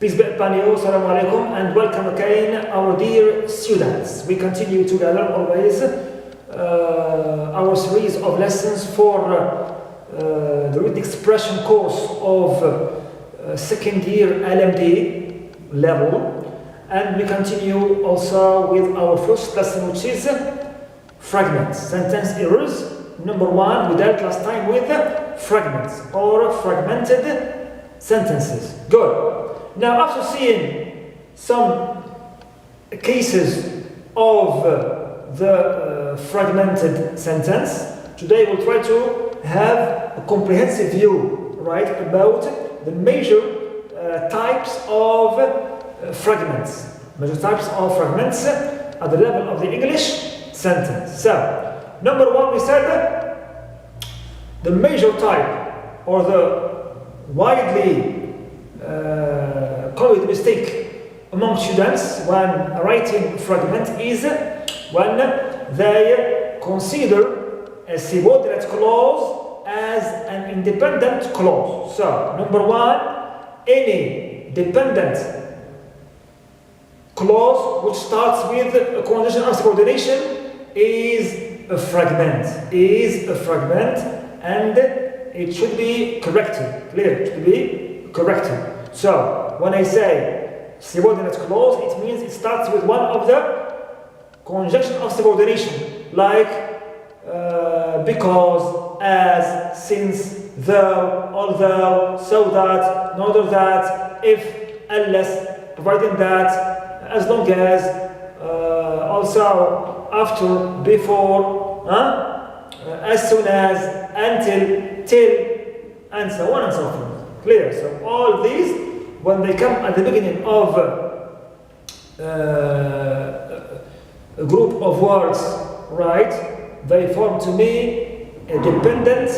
Peace be upon you, Assalamu alaikum, and welcome again, our dear students. We continue together always our series of lessons for the written expression course of second year Lamdjed level, and we continue also with our first lesson, which is fragments, sentence errors. Number one, we dealt last time with fragments or fragmented sentences. Good. Now, after seeing some cases of the fragmented sentence, today we'll try to have a comprehensive view, right, about the major types of fragments. Major types of fragments at the level of the English sentence. So, number one, we said the major type or the widely common mistake among students when writing fragment is when they consider a subordinate clause as an independent clause. So, number one, any dependent clause which starts with a condition of subordination is a fragment, and it should be corrected. Clear? It should be corrected. So, when I say subordinate clause, it means it starts with one of the conjunction of subordination, like because, as, since, though, although, so that, in order that, if, unless, providing that, as long as, also, after, before, as soon as, until, till, and so on and so forth. Clear? So all these, when they come at the beginning of a group of words, right, they form to me a dependent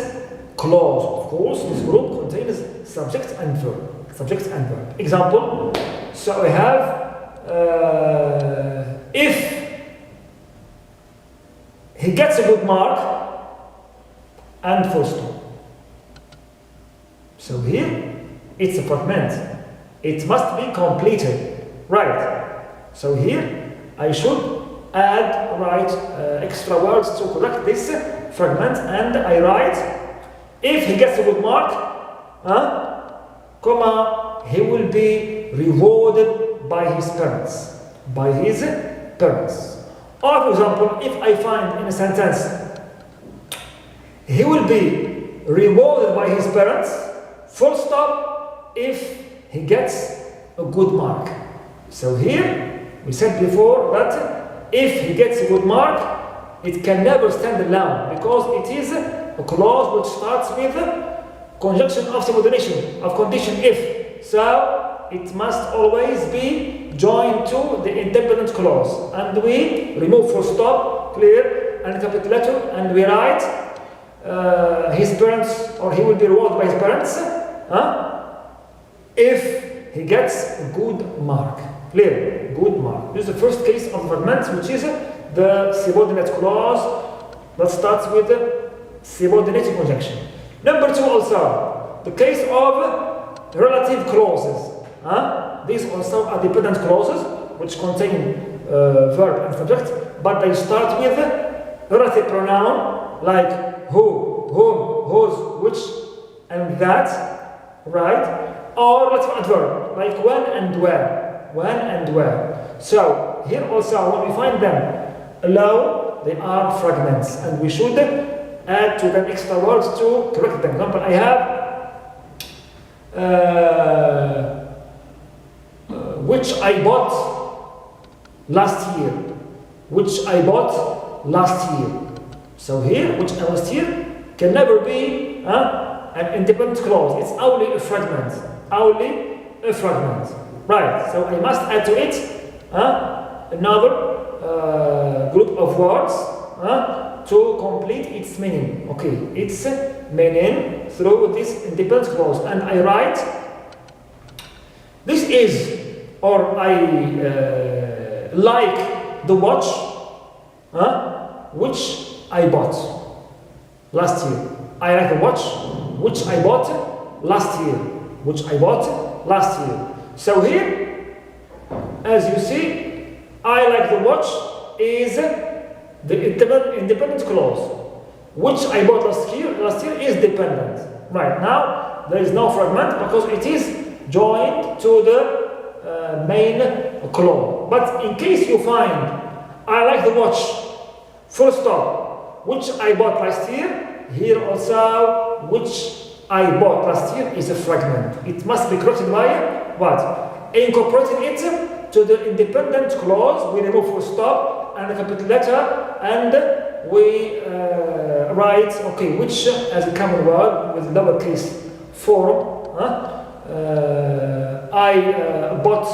clause. Of course, this group contains subject and verb. Subject and verb. Example, so I have if he gets a good mark and full stop. So here, it's a fragment. It must be completed, right? So here, I should add, write extra words to correct this fragment, and I write, if he gets a good mark, comma, he will be rewarded by his parents. By his parents. Or, for example, if I find in a sentence, he will be rewarded by his parents, full stop, if he gets a good mark. So here, we said before that if he gets a good mark, it can never stand alone, because it is a clause which starts with conjunction of subordination, of condition if. So, it must always be joined to the independent clause. And we remove full stop, clear, and capital letter, and we write his parents, or he will be rewarded by his parents, if he gets a good mark. Clear? Good mark. This is the first case of fragment, which is the subordinate clause that starts with the subordinate conjunction. Number two, also, the case of relative clauses. These also are dependent clauses which contain verb and subject, but they start with relative pronoun like who, whom, whose, which, and that, right? Or relative adverb like when and where. When and where. So here also, when we find them alone, they are fragments, and we should add to them extra words to correct them. For example, I have which I bought last year. Which I bought last year. So here, which I last year can never be an independent clause. It's only a fragment. Only a fragment. Right. So I must add to it another group of words to complete its meaning. Okay, its meaning through this independent clause. And I write, this is, or I like the watch which I bought last year. I like the watch which I bought last year. Which I bought last year. So here, as you see, I like the watch is the independent clause. Which I bought last year is dependent. Right now, there is no fragment because it is joined to the main clause. But in case you find, I like the watch, full stop, which I bought last year, here also, which I bought last year is a fragment. It must be corrected by what? Incorporating it to the independent clause, we remove full stop and a capital letter, and we write, okay, which as a common word with lowercase form. I bought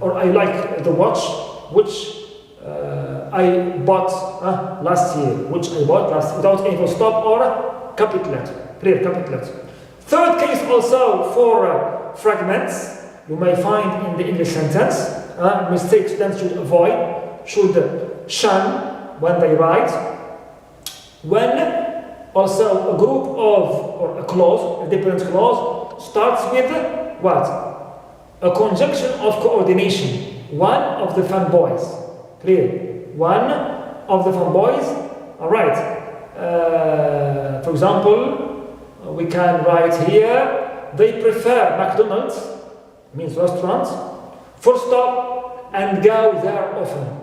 or I like the watch which I bought last year, which I bought last, without any full stop or capital letter, clear capital letter. Third case also for fragments, you may find in the English sentence. Mistakes students should avoid, should shun when they write. When also a group of, or a clause, a dependent clause, starts with what? A conjunction of coordination. One of the fanboys. Clear? One of the fanboys. Alright. For example, we can write here, they prefer McDonald's, means restaurant, full stop, and go there often.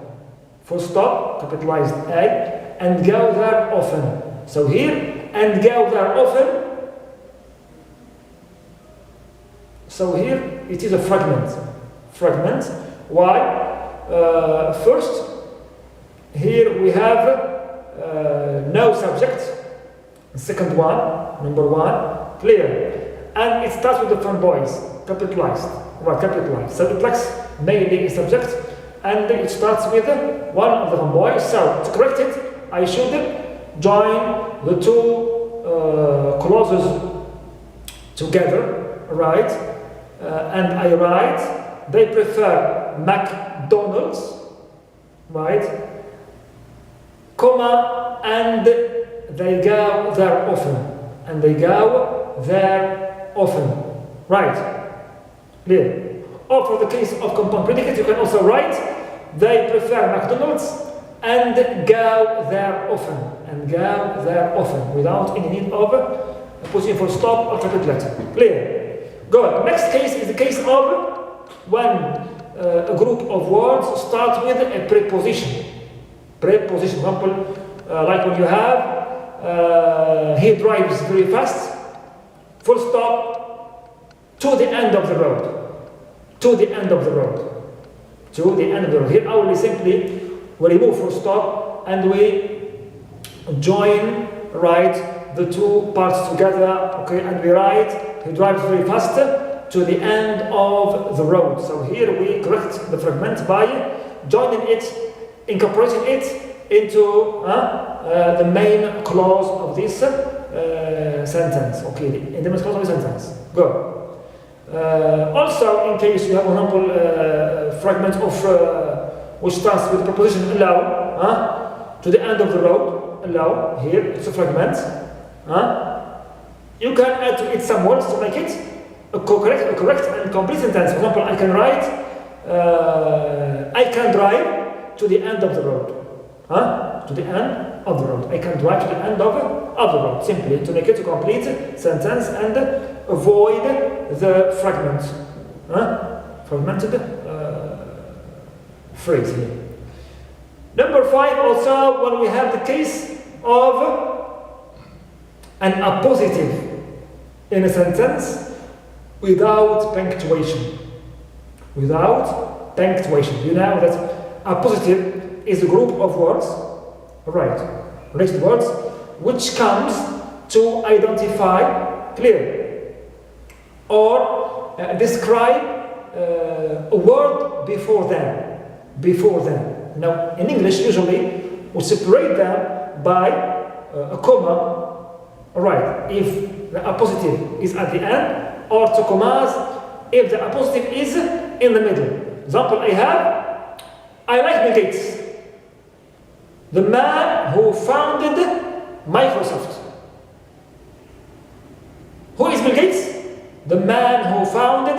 Full stop, capitalized A, and go there often. So here, and go there often. So here, it is a fragment. Fragment. Why? First, here we have no subject. Second one, number one, clear. And it starts with the fanboys, capitalized. Right, capitalized. So it lacks mainly a subject, and it starts with one of the fanboys. So to correct it, I should join the two clauses together, right? And I write, they prefer McDonald's, right? Comma, and they go there often. And they go there often, right? Clear. Or for the case of compound predicate, you can also write, they prefer McDonald's and go there often. And go there often, without any need of putting full stop or capital letter. Clear? Good. Next case is the case of when a group of words start with a preposition. Preposition. For example, like when you have, he drives very fast, full stop, to the end of the road. To the end of the road. To the end of the road. Here I will simply remove full stop and we join, write the two parts together, okay, and we write, he drives very fast to the end of the road. So here we correct the fragment by joining it, incorporating it into the main clause of this sentence, okay, in the main clause of the sentence. Good. Also, in case you have, for example, fragment of which starts with the preposition allow to the end of the road, allow, here it's a fragment. You can add to it some words to make it a correct and complete sentence. For example, I can write, I can drive to the end of the road. To the end of the road. I can drive to the end of the road, simply to make it a complete sentence and avoid the fragment, fragmented phrase here. Number 5, also when we have the case of an appositive in a sentence without punctuation. Without punctuation. You know that appositive is a group of words, right? Next words, which comes to identify, clear, or describe a word before them. Before them. Now, in English, usually we separate them by a comma. Right? If the appositive is at the end, or two commas if the appositive is in the middle. Example, I like Bill Gates, the man who founded Microsoft. Who is Bill Gates? the man who founded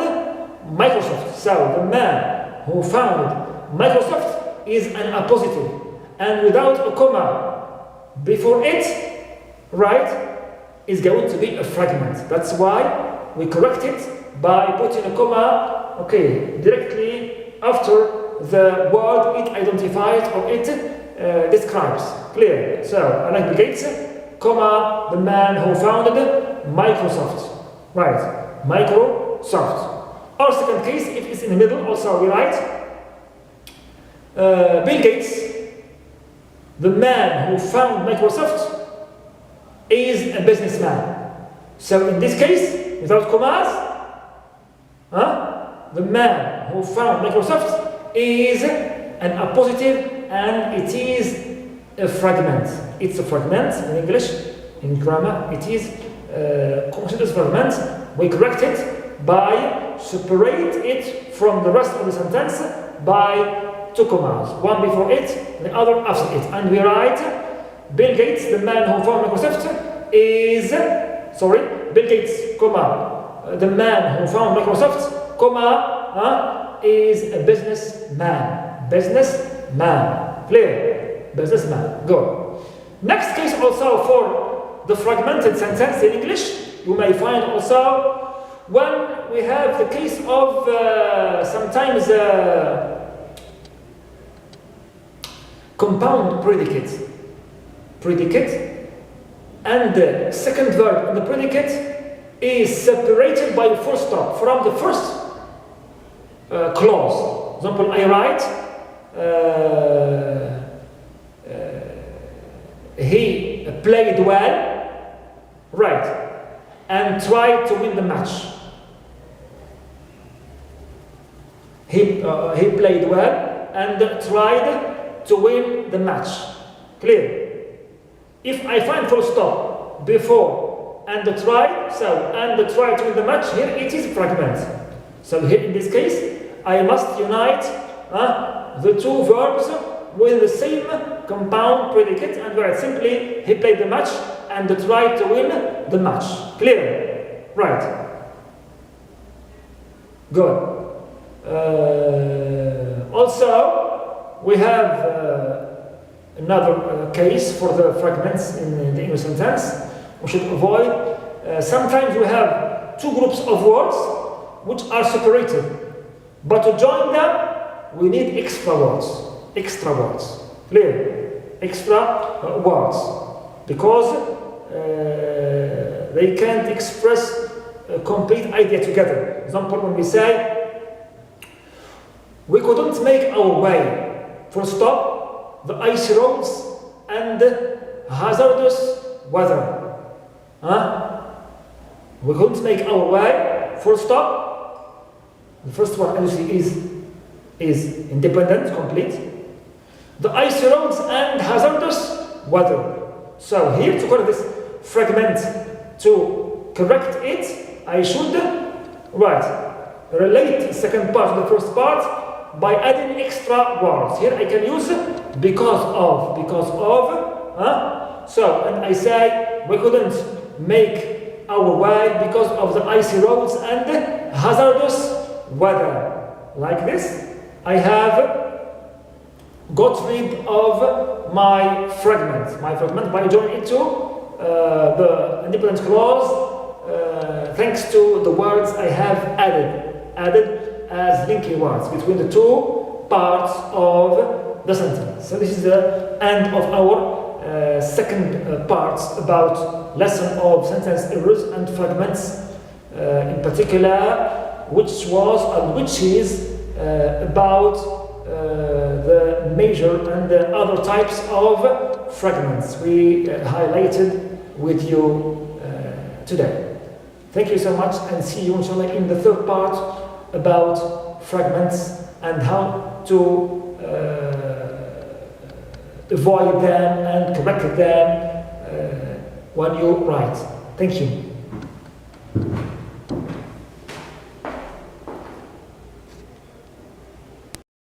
Microsoft. So the man who founded Microsoft is an appositive, and without a comma before it, right, is going to be a fragment. That's why we correct it by putting a comma, okay, directly after the word it identifies or it describes. Clear? So, I like Bill Gates, comma, the man who founded Microsoft. Right, Microsoft. Or second case, if it's in the middle, also we write Bill Gates, the man who found Microsoft, is a businessman. So in this case, without commas, the man who found Microsoft is an appositive, and it is a fragment. It's a fragment in English, in grammar. It is considered a fragment. We correct it by separate it from the rest of the sentence by two commas, one before it, the other after it, and we write Bill Gates, the man who found Microsoft, is Bill Gates, comma, the man who found Microsoft, comma, is a businessman. Businessman. Clear? Businessman. Good. Next case also for the fragmented sentence in English, you may find also when we have the case of sometimes compound predicate, and the second verb in the predicate is separated by a full stop from the first clause. For example, I write he played well, right, and tried to win the match. He played well and tried to win the match. Clear? If I find full stop before and the try, and the try to win the match, here it is fragment. So here in this case, I must unite the two verbs with the same compound predicate and write simply he played the match and tried to win the match. Clear? Right. Good. Also, we have another case for the fragments in the English sentence. We should avoid. Sometimes we have two groups of words which are separated, but to join them we need extra words. Extra words. Clear? Extra words, because they can't express a complete idea together. For example, when we say we couldn't make our way, full stop, the icy roads and hazardous weather. We couldn't make our way, full stop. The first one obviously is independent, complete. The icy roads and hazardous weather. So here, to correct this fragment, to correct it, I should relate the second part to the first part by adding extra words. Here I can use because of, and I say we couldn't make our way because of the icy roads and hazardous weather. Like this, I have got rid of my fragment by joining it to the independent clause thanks to the words I have added as linking words between the two parts of the sentence. So this is the end of our second part about lesson of sentence errors and fragments in particular, which is about the major and the other types of fragments we highlighted with you today. Thank you so much, and see you inshallah in the third part about fragments and how to avoid them and correct them when you write. Thank you.